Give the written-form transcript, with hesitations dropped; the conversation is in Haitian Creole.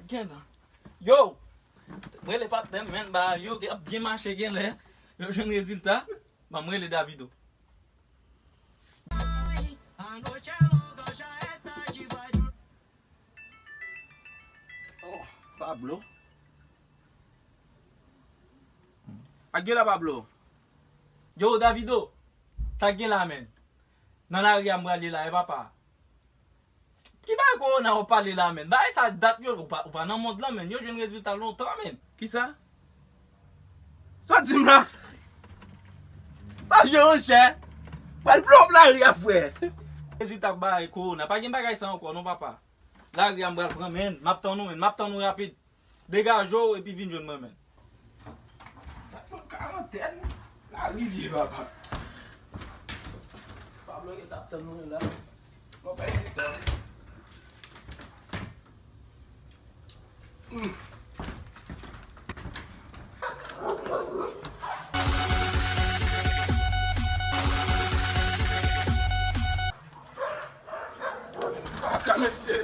Gen nan. Yo! Mwen le pat dem men ba yo ki ap bien marché gen le. Yo jen rezultat. Ba mwen le Davido. Oh, Pablo. A gen la Pablo. Yo Davido. Sa gen la men. Nan la ri amwa li la e papa. Ki ba ko nan ou pale la men? Ba e sa dat yo ou pa nan mod la men. Yo jen rezultat lontan men. Ki sa? So di m la? Ta jè chè? Pal blop la ri a fwe. Rezultat ba e korona. Pa gen bagay sa anko non papa. La ri amwa pran men. Map tan nou men. Map tan nou rapide. Degajo e pi vin joun men. Quarantaine. La ri li papa. Pablo ki tap tan nou la. Mwen pa exitan. Kamese.